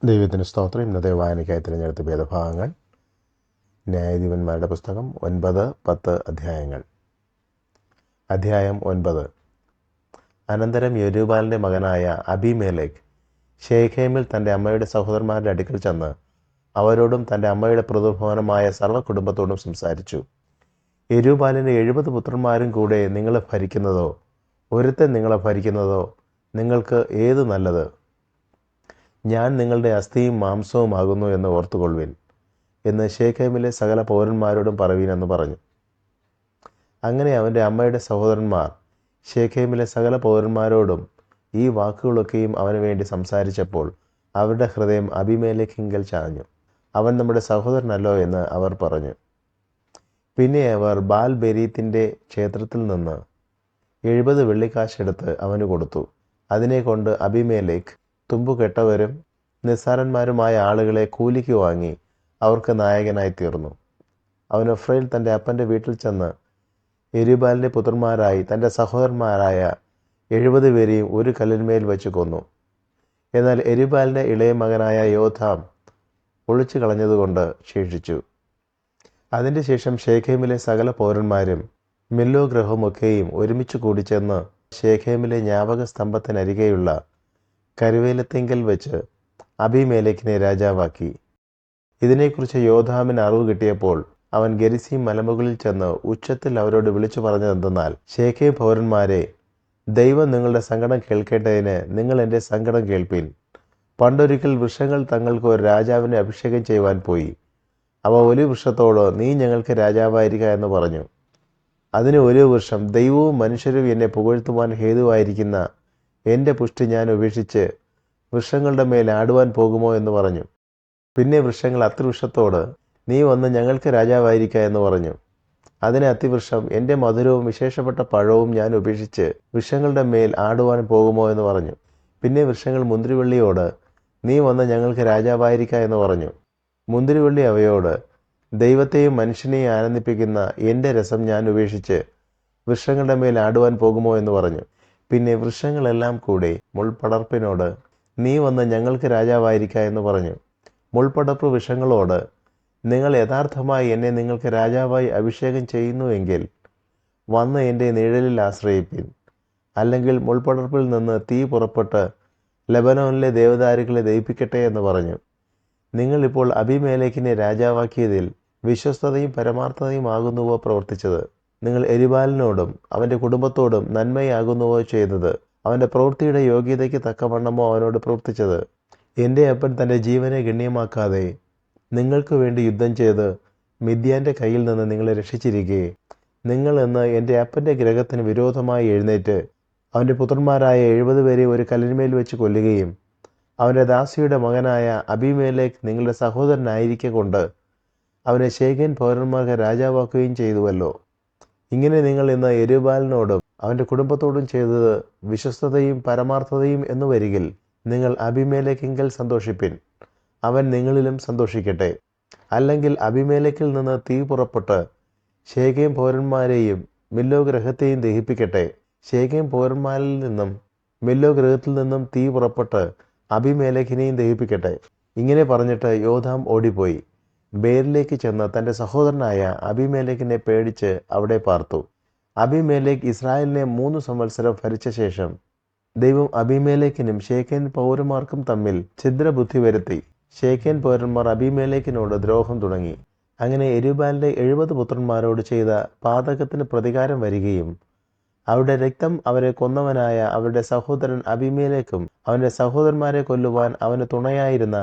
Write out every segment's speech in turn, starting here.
ദൈവത്തിന് സ്തോത്രം. ഇന്നത്തെ വായനയ്ക്കായി തിരഞ്ഞെടുത്ത വേദഭാഗങ്ങൾ ന്യായാധിപന്മാരുടെ പുസ്തകം 9-10 അധ്യായങ്ങൾ. അധ്യായം 9. അനന്തരം യെരുബ്ബാലിൻ്റെ മകനായ അബീമേലെക്ക് ശേഖേമിൽ തൻ്റെ അമ്മയുടെ സഹോദരന്മാരുടെ അടുക്കൽ ചെന്ന് അവരോടും തൻ്റെ അമ്മയുടെ പിതൃഭവനമായ സർവ്വ കുടുംബത്തോടും സംസാരിച്ചു. യെരുബ്ബാലിൻ്റെ 70 പുത്രന്മാരും കൂടെ നിങ്ങളെ ഭരിക്കുന്നതോ ഒരുത്തൻ നിങ്ങളെ ഭരിക്കുന്നതോ നിങ്ങൾക്ക് ഏത് നല്ലത്? ഞാൻ നിങ്ങളുടെ അസ്ഥിയും മാംസവും ആകുന്നു എന്ന് ഓർത്തുകൊള്ളുവിൻ എന്ന് ശേഖേമിലെ സകല പൗരന്മാരോടും പറവീനെന്ന് പറഞ്ഞു. അങ്ങനെ അവൻ്റെ അമ്മയുടെ സഹോദരന്മാർ ശേഖേമിലെ സകല പൗരന്മാരോടും ഈ വാക്കുകളൊക്കെയും അവന് വേണ്ടി സംസാരിച്ചപ്പോൾ അവരുടെ ഹൃദയം അബീമേലെക്കിങ്കൽ ചാഞ്ഞു. അവൻ നമ്മുടെ സഹോദരനല്ലോ എന്ന് അവർ പറഞ്ഞു. പിന്നെ അവർ ബാൽ ബെരീത്തിൻ്റെ ക്ഷേത്രത്തിൽ നിന്ന് 70 വെള്ളിക്കാശെടുത്ത് അവന് കൊടുത്തു. അതിനെ കൊണ്ട് അബീമേലെക്ക് തുമ്പുകെട്ടവരും നിസ്സാരന്മാരുമായ ആളുകളെ കൂലിക്ക് വാങ്ങി അവർക്ക് നായകനായി തീർന്നു. അവൻ ഒഫ്രയിൽ തൻ്റെ അപ്പൻ്റെ വീട്ടിൽ ചെന്ന് യെരുബ്ബാലിൻ്റെ പുത്രന്മാരായി തൻ്റെ സഹോദരന്മാരായ 70 പേരെയും ഒരു കല്ലിന്മേൽ വെച്ച് കൊന്നു. എന്നാൽ യെരുബ്ബാലിൻ്റെ ഇളയ മകനായ യോഥാം ഒളിച്ചു കളഞ്ഞതുകൊണ്ട് ശേഷിച്ചു. അതിൻ്റെ ശേഷം ശേഖേമിലെ സകല പൗരന്മാരും മില്ലോ ഗൃഹമൊക്കെയും ഒരുമിച്ച് കൂടിച്ചെന്ന് ശേഖേമിലെ ജ്ഞാപക സ്തംഭത്തിനരികെയുള്ള കരുവേലത്തെങ്കൽ വെച്ച് അബീമേലെക്കിനെ രാജാവാക്കി. ഇതിനെക്കുറിച്ച് യോഥാമിന് അറിവ് കിട്ടിയപ്പോൾ അവൻ ഗെരിസീം മലമുകളിൽ ചെന്ന് ഉച്ചത്തിൽ അവരോട് വിളിച്ചു പറഞ്ഞതെന്തെന്നാൽ, ശേഖേം പൗരന്മാരെ, ദൈവം നിങ്ങളുടെ സങ്കടം കേൾക്കേണ്ടതിന് നിങ്ങൾ എൻ്റെ സങ്കടം കേൾപ്പീൻ. പണ്ടൊരിക്കൽ വൃക്ഷങ്ങൾ തങ്ങൾക്ക് ഒരു രാജാവിനെ അഭിഷേകം ചെയ്യുവാൻ പോയി. അവ ഒരു വൃക്ഷത്തോട്, നീ ഞങ്ങൾക്ക് രാജാവായിരിക്കുക എന്ന് പറഞ്ഞു. അതിന് ഒരു വൃക്ഷം, ദൈവവും മനുഷ്യരും എന്നെ പുകഴ്ത്തുവാൻ ഹേതുവായിരിക്കുന്ന എൻ്റെ പുഷ്ടി ഞാൻ ഉപേക്ഷിച്ച് വൃക്ഷങ്ങളുടെ മേൽ ആടുവാൻ പോകുമോ എന്ന് പറഞ്ഞു. പിന്നെ വൃക്ഷങ്ങൾ അത്തിവൃക്ഷത്തോട്, നീ വന്ന് ഞങ്ങൾക്ക് രാജാവായിരിക്കുക എന്ന് പറഞ്ഞു. അതിന് അത്തിവൃക്ഷം, എൻ്റെ മധുരവും വിശേഷപ്പെട്ട പഴവും ഞാൻ ഉപേക്ഷിച്ച് വൃക്ഷങ്ങളുടെ മേൽ ആടുവാൻ പോകുമോ എന്ന് പറഞ്ഞു. പിന്നെ വൃക്ഷങ്ങൾ മുന്തിരിവള്ളിയോട്, നീ വന്ന് ഞങ്ങൾക്ക് രാജാവായിരിക്കുക എന്ന് പറഞ്ഞു. മുന്തിരിവള്ളി അവയോട്, ദൈവത്തെയും മനുഷ്യനെയും ആനന്ദിപ്പിക്കുന്ന എൻ്റെ രസം ഞാൻ ഉപേക്ഷിച്ച് വൃക്ഷങ്ങളുടെ മേൽ ആടുവാൻ പോകുമോ എന്ന് പറഞ്ഞു. പിന്നെ വൃക്ഷങ്ങളെല്ലാം കൂടി മുൾപടർപ്പിനോട്, നീ വന്ന് ഞങ്ങൾക്ക് രാജാവായിരിക്കുക എന്ന് പറഞ്ഞു. മുൾപടർപ്പ് വൃക്ഷങ്ങളോട്, നിങ്ങൾ യഥാർത്ഥമായി എന്നെ നിങ്ങൾക്ക് രാജാവായി അഭിഷേകം ചെയ്യുന്നുവെങ്കിൽ വന്ന് എൻ്റെ നിഴലിൽ ആശ്രയിപ്പിൻ. അല്ലെങ്കിൽ മുൾപടർപ്പിൽ നിന്ന് തീ പുറപ്പെട്ട് ലെബനോനിലെ ദേവദാരുക്കളെ ദഹിപ്പിക്കട്ടെ എന്ന് പറഞ്ഞു. നിങ്ങളിപ്പോൾ അബീമേലെക്കിനെ രാജാവാക്കിയതിൽ വിശ്വസ്തതയും പരമാർത്ഥതയും ആകുന്നുവോ പ്രവർത്തിച്ചത്? നിങ്ങൾ യെരുബ്ബാലിനോടും അവൻ്റെ കുടുംബത്തോടും നന്മയാകുന്നുവോ ചെയ്തത്? അവൻ്റെ പ്രവൃത്തിയുടെ യോഗ്യതയ്ക്ക് തക്കവണ്ണമോ അവനോട് പ്രവർത്തിച്ചത്? എൻ്റെ അപ്പൻ തൻ്റെ ജീവനെ ഗണ്യമാക്കാതെ നിങ്ങൾക്ക് വേണ്ടി യുദ്ധം ചെയ്ത് മിദ്യാൻ്റെ കയ്യിൽ നിന്ന് നിങ്ങളെ രക്ഷിച്ചിരിക്കെ, നിങ്ങൾ എന്ന് എൻ്റെ അപ്പൻ്റെ ഗ്രഹത്തിന് വിരോധമായി എഴുന്നേറ്റ് അവൻ്റെ പുത്രന്മാരായ 70 പേരെ ഒരു കല്ലിന്മേൽ വെച്ച് കൊല്ലുകയും അവൻ്റെ ദാസിയുടെ മകനായ അബീമേലെക്ക് നിങ്ങളുടെ സഹോദരനായിരിക്കെ കൊണ്ട് അവനെ ശേഖേം പൗരന്മാർക്ക് രാജാവാക്കുകയും ചെയ്തുവല്ലോ. ഇങ്ങനെ നിങ്ങൾ ഇന്ന് യെരുബ്ബാലിനോടും അവൻ്റെ കുടുംബത്തോടും ചെയ്തത് വിശ്വസ്തതയും പരമാർത്ഥതയും എന്നു വരികിൽ നിങ്ങൾ അബീമേലെക്കിങ്കൽ സന്തോഷിപ്പിൻ, അവൻ നിങ്ങളിലും സന്തോഷിക്കട്ടെ. അല്ലെങ്കിൽ അബീമേലെക്കിൽ നിന്ന് തീ പുറപ്പെട്ട് ശേഖേം പൗരന്മാരെയും മില്ലോ ഗൃഹത്തെയും ദഹിപ്പിക്കട്ടെ. ശേഖേം പൗരന്മാരിൽ നിന്നും മില്ലോ ഗൃഹത്തിൽ നിന്നും തീ പുറപ്പെട്ട് അബീമേലെക്കിനെയും ദഹിപ്പിക്കട്ടെ. ഇങ്ങനെ പറഞ്ഞിട്ട് യോഥാം ഓടിപ്പോയി ബേരിലേക്ക് ചെന്ന് തൻ്റെ സഹോദരനായ അബീമേലെക്കിനെ പേടിച്ച് അവിടെ പാർത്തു. അബീമേലെക്ക് ഇസ്രായേലിനെ 3 സംവത്സരം ഭരിച്ച ശേഷം ദൈവം അബീമേലെക്കിനും ശേഖേം പൗരന്മാർക്കും തമ്മിൽ ഛിദ്രബുദ്ധി വരുത്തി. ശേഖേം പൗരന്മാർ അബീമേലെക്കിനോട് ദ്രോഹം തുടങ്ങി. അങ്ങനെ യെരുബ്ബാലിൻ്റെ 70 പുത്രന്മാരോട് ചെയ്ത പാതകത്തിന് പ്രതികാരം വരികയും അവരുടെ രക്തം അവരെ കൊന്നവനായ അവരുടെ സഹോദരൻ അബീമേലെക്കും അവൻ്റെ സഹോദരന്മാരെ കൊല്ലുവാൻ അവന് തുണയായിരുന്ന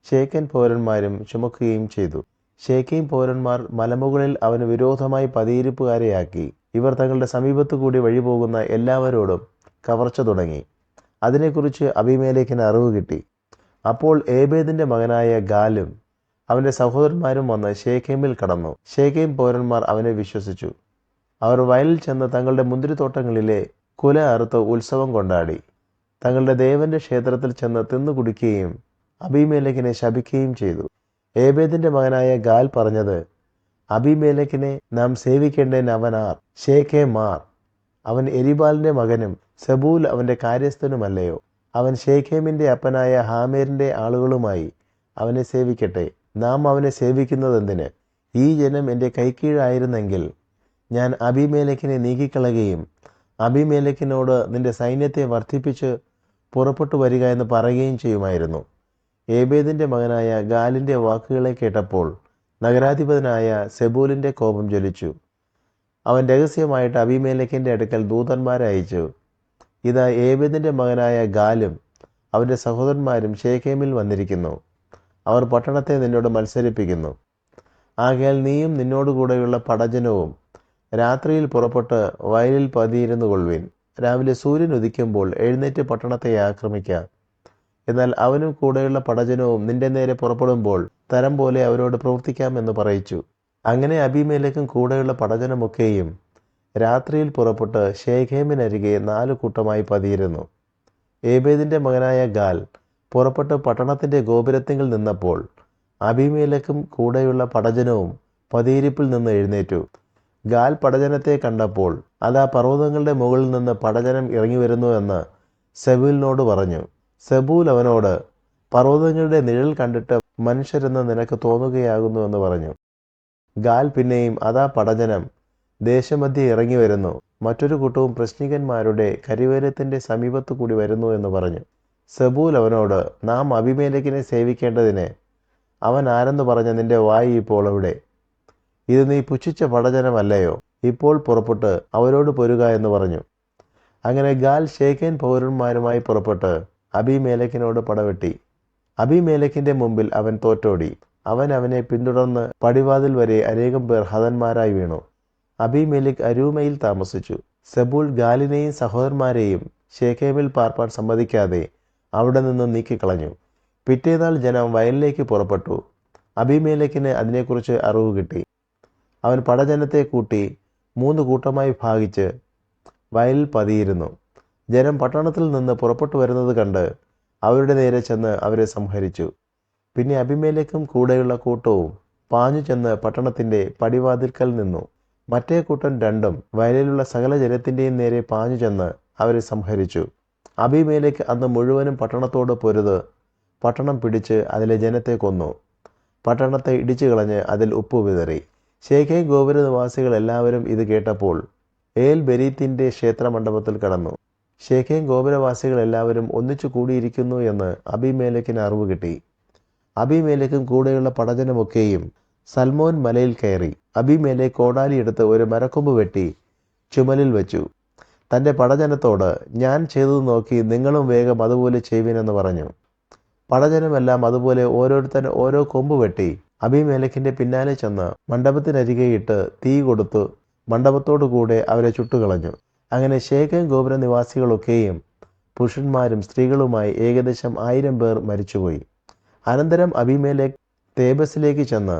ശേഖേം പൗരന്മാരും ചുമക്കുകയും ചെയ്തു. ശേഖേം പൗരന്മാർ മലമുകളിൽ അവന് വിരോധമായി പതിയിരിപ്പുകാരെയാക്കി. ഇവർ തങ്ങളുടെ സമീപത്തു കൂടി വഴിപോകുന്ന എല്ലാവരോടും കവർച്ച തുടങ്ങി. അതിനെക്കുറിച്ച് അബീമേലെക്കിന് അറിവ് കിട്ടി. അപ്പോൾ ഏബേദിൻ്റെ മകനായ ഗാലും അവൻ്റെ സഹോദരന്മാരും വന്ന് ശേഖേമിൽ കടന്നു. ശേഖേം പൗരന്മാർ അവനെ വിശ്വസിച്ചു. അവർ വയലിൽ ചെന്ന് തങ്ങളുടെ മുന്തിരിത്തോട്ടങ്ങളിലെ കുല അറുത്ത് ഉത്സവം കൊണ്ടാടി. തങ്ങളുടെ ദേവന്റെ ക്ഷേത്രത്തിൽ ചെന്ന് തിന്നു കുടിക്കുകയും അബീമേലെക്കിനെ ശപിക്കുകയും ചെയ്തു. ഏബേദിൻ്റെ മകനായ ഗാൽ പറഞ്ഞത്, അബീമേലെക്കിനെ നാം സേവിക്കേണ്ടതിന് അവനാർ? ശേഖേമാർ. അവൻ യെരുബ്ബാലിൻ്റെ മകനും സെബൂൽ അവൻ്റെ കാര്യസ്ഥനുമല്ലയോ? അവൻ ശേഖേമിൻ്റെ അപ്പനായ ഹാമേരിൻ്റെ ആളുകളുമായി അവനെ സേവിക്കട്ടെ. നാം അവനെ സേവിക്കുന്നതെന്തിന്? ഈ ജനം എൻ്റെ കൈക്കീഴായിരുന്നെങ്കിൽ ഞാൻ അബീമേലെക്കിനെ നീക്കിക്കളയുകയും അബീമേലെക്കിനോട് നിന്റെ സൈന്യത്തെ വർദ്ധിപ്പിച്ച് പുറപ്പെട്ടു വരിക എന്ന് പറയുകയും ചെയ്യുമായിരുന്നു. ഏബേദിൻ്റെ മകനായ ഗാലിൻ്റെ വാക്കുകളെ കേട്ടപ്പോൾ നഗരാധിപനായ സെബൂലിൻ്റെ കോപം ജ്വലിച്ചു. അവൻ രഹസ്യമായിട്ട് അബീമേലെക്കിൻ്റെ അടുക്കൽ ദൂതന്മാരെ അയച്ചു, ഇതാ ഏബേദിൻ്റെ മകനായ ഗാലും അവൻ്റെ സഹോദരന്മാരും ശേഖേമിൽ വന്നിരിക്കുന്നു. അവർ പട്ടണത്തെ നിന്നോട് മത്സരിപ്പിക്കുന്നു. ആകയാൽ നീയും നിന്നോടുകൂടെയുള്ള പടജനവും രാത്രിയിൽ പുറപ്പെട്ട് വയലിൽ പതിയിരുന്നു കൊള്ളുവിൻ. രാവിലെ സൂര്യൻ ഉദിക്കുമ്പോൾ എഴുന്നേറ്റ് പട്ടണത്തെ ആക്രമിക്കാം. എന്നാൽ അവനും കൂടെയുള്ള പടജനവും നിന്റെ നേരെ പുറപ്പെടുമ്പോൾ തരം പോലെ അവരോട് പ്രവർത്തിക്കാമെന്ന് പറയിച്ചു. അങ്ങനെ അബീമേലെക്കും കൂടെയുള്ള പടജനമൊക്കെയും രാത്രിയിൽ പുറപ്പെട്ട് ശേഖേമിനരികെ 4 കൂട്ടമായി പതിയിരുന്നു. ഏബേദിൻ്റെ മകനായ ഗാൽ പുറപ്പെട്ട് പട്ടണത്തിൻ്റെ ഗോപുരത്തിങ്കിൽ നിന്നപ്പോൾ അബീമേലെക്കും കൂടെയുള്ള പടജനവും പതിയിരിപ്പിൽ നിന്ന് എഴുന്നേറ്റു. ഗാൽ പടജനത്തെ കണ്ടപ്പോൾ അതാ പർവ്വതങ്ങളുടെ മുകളിൽ നിന്ന് പടജനം ഇറങ്ങി വരുന്നു എന്ന് സെബൂലിനോട് പറഞ്ഞു. സെബൂൽ അവനോട്, പർവ്വതങ്ങളുടെ നിഴൽ കണ്ടിട്ട് മനുഷ്യരെന്ന് നിനക്ക് തോന്നുകയാകുന്നു എന്ന് പറഞ്ഞു. ഗാൽ പിന്നെയും അതാ പടജനം ദേശമധ്യേ ഇറങ്ങി വരുന്നു, മറ്റൊരു കൂട്ടവും പ്രശ്നികന്മാരുടെ കരിവേരത്തിൻ്റെ സമീപത്തു കൂടി വരുന്നു എന്ന് പറഞ്ഞു. സെബൂൽ അവനോട്, നാം അബീമേലെക്കിനെ സേവിക്കേണ്ടതിന് അവൻ ആരെന്ന് പറഞ്ഞ നിന്റെ വായി ഇപ്പോൾ എവിടെ? ഇത് നീ പുച്ഛിച്ച പടജനമല്ലയോ? ഇപ്പോൾ പുറപ്പെട്ട് അവരോട് പൊരുക എന്ന് പറഞ്ഞു. അങ്ങനെ ഗാൽ ശേഖേൻ പൗരന്മാരുമായി പുറപ്പെട്ട് അബീമേലെക്കിനോട് പടവെട്ടി. അബീമേലെക്കിൻ്റെ മുമ്പിൽ അവൻ തോറ്റോടി. അവൻ അവനെ പിന്തുടർന്ന് പടിവാതിൽ വരെ അനേകം പേർ ഹതന്മാരായി വീണു. അബീമേലെക്ക് അരൂമയിൽ താമസിച്ചു. സെബൂൽ ഗാലിനെയും സഹോദരന്മാരെയും ശേഖേമിൽ പാർപ്പാൻ സമ്മതിക്കാതെ അവിടെ നിന്ന് നീക്കിക്കളഞ്ഞു. പിറ്റേന്നാൾ ജനം വയലിലേക്ക് പുറപ്പെട്ടു. അബീമേലെക്കിന് അതിനെക്കുറിച്ച് അറിവ് കിട്ടി. അവൻ പടജനത്തെ കൂട്ടി 3 കൂട്ടമായി ഭാഗിച്ച് വയലിൽ പതിയിരുന്നു. ജനം പട്ടണത്തിൽ നിന്ന് പുറപ്പെട്ടു വരുന്നത് കണ്ട് അവരുടെ നേരെ ചെന്ന് അവരെ സംഹരിച്ചു. പിന്നെ അബീമേലെക്കും കൂടെയുള്ള കൂട്ടവും പാഞ്ഞു ചെന്ന് പട്ടണത്തിൻ്റെ പടിവാതിൽക്കൽ നിന്നു. മറ്റേ കൂട്ടം 2 വയലിലുള്ള സകല ജനത്തിൻ്റെയും നേരെ പാഞ്ഞു ചെന്ന് അവരെ സംഹരിച്ചു. അബീമേലെക്ക് അന്ന് മുഴുവനും പട്ടണത്തോട് പൊരുത് പട്ടണം പിടിച്ച് അതിലെ ജനത്തെ കൊന്നു. പട്ടണത്തെ ഇടിച്ചു കളഞ്ഞ് അതിൽ ഉപ്പ് വിതറി. ശേഖേം ഗോപുര നിവാസികൾ എല്ലാവരും ഇത് കേട്ടപ്പോൾ ഏൽ ബെരീത്തിൻ്റെ ക്ഷേത്രമണ്ഡപത്തിൽ കടന്നു. ശേഖേം ഗോപുരവാസികൾ എല്ലാവരും ഒന്നിച്ചു കൂടിയിരിക്കുന്നു എന്ന് അബീമേലെക്കിന് അറിവ് കിട്ടി. അബീമേലെക്കും കൂടെയുള്ള പടജനമൊക്കെയും സൽമോൻ മലയിൽ കയറി. അബീമേലെക്ക് കോടാലിയെടുത്ത് ഒരു മരക്കൊമ്പ് വെട്ടി ചുമലിൽ വെച്ചു. തൻ്റെ പടജനത്തോട്, ഞാൻ ചെയ്തത് നോക്കി നിങ്ങളും വേഗം അതുപോലെ ചെയ്യുവിനെന്ന് പറഞ്ഞു. പടജനമെല്ലാം അതുപോലെ ഓരോരുത്തൻ ഓരോ കൊമ്പ് വെട്ടി അബീമേലെക്കിൻ്റെ പിന്നാലെ ചെന്ന് മണ്ഡപത്തിനരികെയിട്ട് തീ കൊടുത്തു മണ്ഡപത്തോടു കൂടെ അവരെ ചുട്ടുകളഞ്ഞു. അങ്ങനെ ശേഖേം ഗോപുര നിവാസികളൊക്കെയും പുരുഷന്മാരും സ്ത്രീകളുമായി ഏകദേശം 1000 പേർ മരിച്ചുപോയി. അനന്തരം അബീമേലെക്ക് തേബസിലേക്ക് ചെന്ന്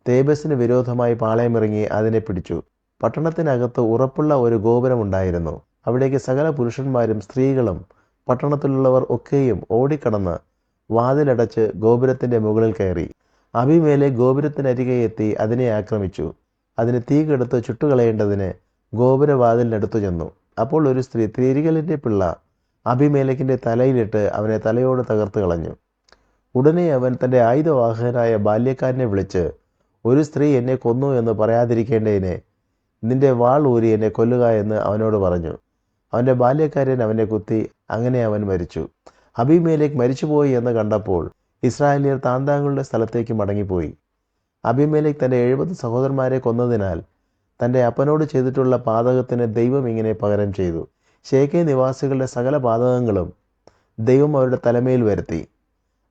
തേബസിന് വിരോധമായി പാളയമിറങ്ങി അതിനെ പിടിച്ചു. പട്ടണത്തിനകത്ത് ഉറപ്പുള്ള ഒരു ഗോപുരമുണ്ടായിരുന്നു. അവിടേക്ക് സകല പുരുഷന്മാരും സ്ത്രീകളും പട്ടണത്തിലുള്ളവർ ഒക്കെയും ഓടിക്കടന്ന് വാതിലടച്ച് ഗോപുരത്തിൻ്റെ മുകളിൽ കയറി. അബീമേലെക്ക് ഗോപുരത്തിനരികെ എത്തി അതിനെ ആക്രമിച്ചു. അതിന് തീ കെടുത്ത് ചുട്ടുകളയേണ്ടതിന് ഗോപുരവാതിലിനടുത്തു ചെന്നു. അപ്പോൾ ഒരു സ്ത്രീ തിരികലിൻ്റെ പിള്ള അബീമേലെക്കിൻ്റെ തലയിലിട്ട് അവനെ തലയോട് തകർത്ത് കളഞ്ഞു. ഉടനെ അവൻ തൻ്റെ ആയുധവാഹകനായ ബാല്യക്കാരനെ വിളിച്ച്, ഒരു സ്ത്രീ എന്നെ കൊന്നു എന്ന് പറയാതിരിക്കേണ്ടതിനെ നിന്റെ വാൾ ഊരി എന്നെ കൊല്ലുക എന്ന് അവനോട് പറഞ്ഞു. അവൻ്റെ ബാല്യക്കാരൻ അവനെ കുത്തി. അങ്ങനെ അവൻ മരിച്ചു. അബീമേലെക്ക് മരിച്ചുപോയി എന്ന് കണ്ടപ്പോൾ ഇസ്രായേലിയർ താന്താങ്ങളുടെ സ്ഥലത്തേക്ക് മടങ്ങിപ്പോയി. അബീമേലെക്ക് തൻ്റെ 70 സഹോദരന്മാരെ കൊന്നതിനാൽ തൻ്റെ അപ്പനോട് ചെയ്തിട്ടുള്ള പാതകത്തിന് ദൈവം ഇങ്ങനെ പകരം ചെയ്തു. ശേഖേം നിവാസികളുടെ സകല പാതകങ്ങളും ദൈവം അവരുടെ തലമേൽ വരുത്തി.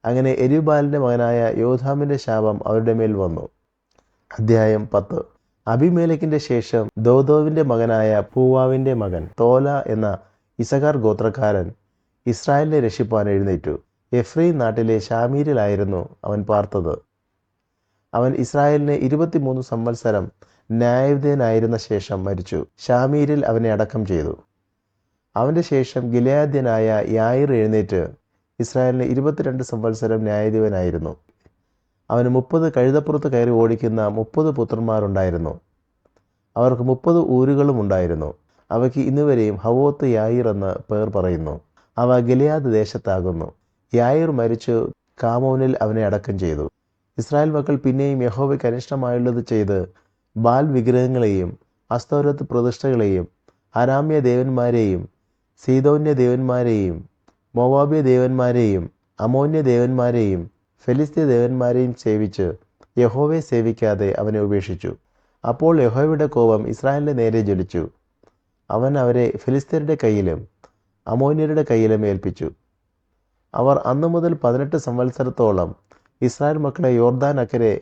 അങ്ങനെ എരുബാലിൻ്റെ മകനായ യോഥാമിൻ്റെ ശാപം അവരുടെ മേൽ വന്നു. അധ്യായം 10. അബീമേലെക്കിൻ്റെ ശേഷം ദോദോവിൻ്റെ മകനായ പൂവാവിൻ്റെ മകൻ തോല എന്ന ഇസഖാർ ഗോത്രക്കാരൻ ഇസ്രായേലിനെ രക്ഷിപ്പാൻ എഴുന്നേറ്റു. എഫ്രൈം നാട്ടിലെ ശാമീരിലായിരുന്നു അവൻ പാർത്തത്. അവൻ ഇസ്രായേലിനെ 23 സംവത്സരം ന്യായാധിപനായിരുന്ന ശേഷം മരിച്ചു. ശാമീരിൽ അവനെ അടക്കം ചെയ്തു. അവൻ്റെ ശേഷം ഗിലെയാദ്യനായ യായിർ എഴുന്നേറ്റ് ഇസ്രായേലിന് 22 സംവത്സരം ന്യായാധിപനായിരുന്നു. അവന് 30 കഴുതപ്പുറത്ത് കയറി ഓടിക്കുന്ന 30 പുത്രന്മാരുണ്ടായിരുന്നു. അവർക്ക് 30 ഊരുകളും ഉണ്ടായിരുന്നു. അവയ്ക്ക് ഇന്നുവരെയും ഹവോത്ത് യായിർ എന്ന് പേർ പറയുന്നു. അവ ഗിലെയാദ് ദേശത്താകുന്നു. യായീർ മരിച്ചു, കാമോനിൽ അവനെ അടക്കം ചെയ്തു. ഇസ്രായേൽ മക്കൾ പിന്നെയും യഹോവയ്ക്ക് അനിഷ്ടമായുള്ളത് ചെയ്ത് ബാൽ വിഗ്രഹങ്ങളെയും അസ്തോരത്ത് പ്രതിഷ്ഠകളെയും അരാമ്യ ദേവന്മാരെയും സീദോന്യ ദേവന്മാരെയും മോവാബ്യ ദേവന്മാരെയും അമോന്യ ദേവന്മാരെയും ഫെലിസ്ത്യ ദേവന്മാരെയും സേവിച്ച് യഹോവയെ സേവിക്കാതെ അവനെ ഉപേക്ഷിച്ചു. അപ്പോൾ യഹോവയുടെ കോപം ഇസ്രായേലിൻ്റെ നേരെ ജ്വലിച്ചു. അവൻ അവരെ ഫെലിസ്ത്യരുടെ കയ്യിലും അമോന്യരുടെ കയ്യിലും ഏൽപ്പിച്ചു. അവർ അന്നു മുതൽ 18 സംവത്സരത്തോളം ഇസ്രായേൽ മക്കളെ യോർദാൻ അക്കരെ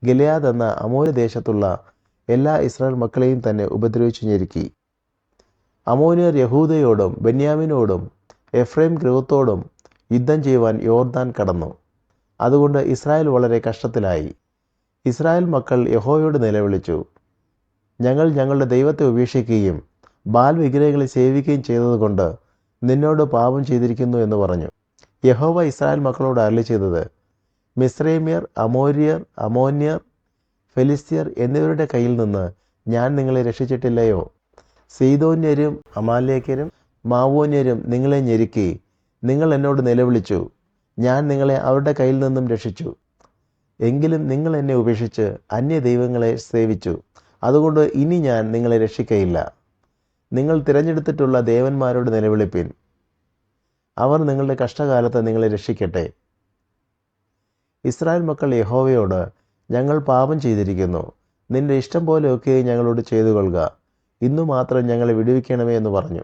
ഗിലെയാദ് എന്ന അമോന്യ ദേശത്തുള്ള എല്ലാ ഇസ്രായേൽ മക്കളെയും തന്നെ ഉപദ്രവിച്ചു ഞെരുക്കി. അമോന്യർ യഹൂദയോടും ബെന്യാമിനോടും എഫ്രൈം ഗൃഹത്തോടും യുദ്ധം ചെയ്യുവാൻ യോർദാൻ കടന്നു. അതുകൊണ്ട് ഇസ്രായേൽ വളരെ കഷ്ടത്തിലായി. ഇസ്രായേൽ മക്കൾ യഹോവയോട് നിലവിളിച്ചു, ഞങ്ങൾ ഞങ്ങളുടെ ദൈവത്തെ ഉപേക്ഷിക്കുകയും ബാൽ വിഗ്രഹങ്ങളെ സേവിക്കുകയും ചെയ്തതുകൊണ്ട് നിന്നോട് പാപം ചെയ്തിരിക്കുന്നു എന്ന് പറഞ്ഞു. യഹോവ ഇസ്രായേൽ മക്കളോട് അരുളി ചെയ്തത്, മിസ്രൈമ്യർ, അമോര്യർ, അമോന്യർ, ഫെലിസ്ത്യർ എന്നിവരുടെ കയ്യിൽ നിന്ന് ഞാൻ നിങ്ങളെ രക്ഷിച്ചിട്ടില്ലയോ? സീദോന്യരും അമാലേക്യരും മാവോന്യരും നിങ്ങളെ ഞെരുക്കി. നിങ്ങൾ എന്നോട് നിലവിളിച്ചു, ഞാൻ നിങ്ങളെ അവരുടെ കയ്യിൽ നിന്നും രക്ഷിച്ചു. എങ്കിലും നിങ്ങൾ എന്നെ ഉപേക്ഷിച്ച് അന്യ ദൈവങ്ങളെ സേവിച്ചു. അതുകൊണ്ട് ഇനി ഞാൻ നിങ്ങളെ രക്ഷിക്കയില്ല. നിങ്ങൾ തിരഞ്ഞെടുത്തിട്ടുള്ള ദേവന്മാരോട് നിലവിളിപ്പിൻ. അവർ നിങ്ങളുടെ കഷ്ടകാലത്ത് നിങ്ങളെ രക്ഷിക്കട്ടെ. ഇസ്രായേൽ മക്കൾ യഹോവയോട്, ഞങ്ങൾ പാപം ചെയ്തിരിക്കുന്നു. നിന്റെ ഇഷ്ടം പോലെയൊക്കെ ഞങ്ങളോട് ചെയ്തു കൊള്ളുക. ഇന്നു മാത്രം ഞങ്ങളെ വിടുവിക്കണമേ എന്ന് പറഞ്ഞു.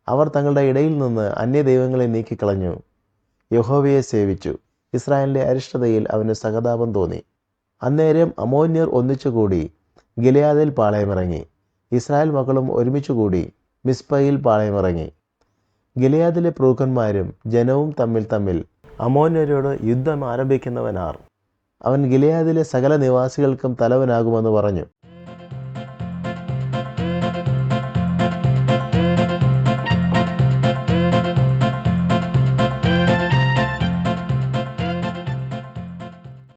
അവർ തങ്ങളുടെ ഇടയിൽ നിന്ന് അന്യദൈവങ്ങളെ നീക്കിക്കളഞ്ഞു, യഹോവയെ സേവിച്ചു. ഇസ്രായേലിൻ്റെ അരിഷ്ടതയിൽ അവന് സഹതാപം തോന്നി. അന്നേരം അമോന്യർ ഒന്നിച്ചുകൂടി ഗിലെയാദിൽ പാളയമിറങ്ങി. ഇസ്രായേൽ മക്കളും ഒരുമിച്ചുകൂടി മിസ്പയിൽ പാളയമിറങ്ങി. ഗിലെയാദിലെ പ്രഭുക്കന്മാരും ജനവും തമ്മിൽ അമോന്യരോട് യുദ്ധം ആരംഭിക്കുന്നവനാർ? അവൻ ഗിലെയാദിലെ സകല നിവാസികൾക്കും തലവനാകുമെന്ന് പറഞ്ഞു.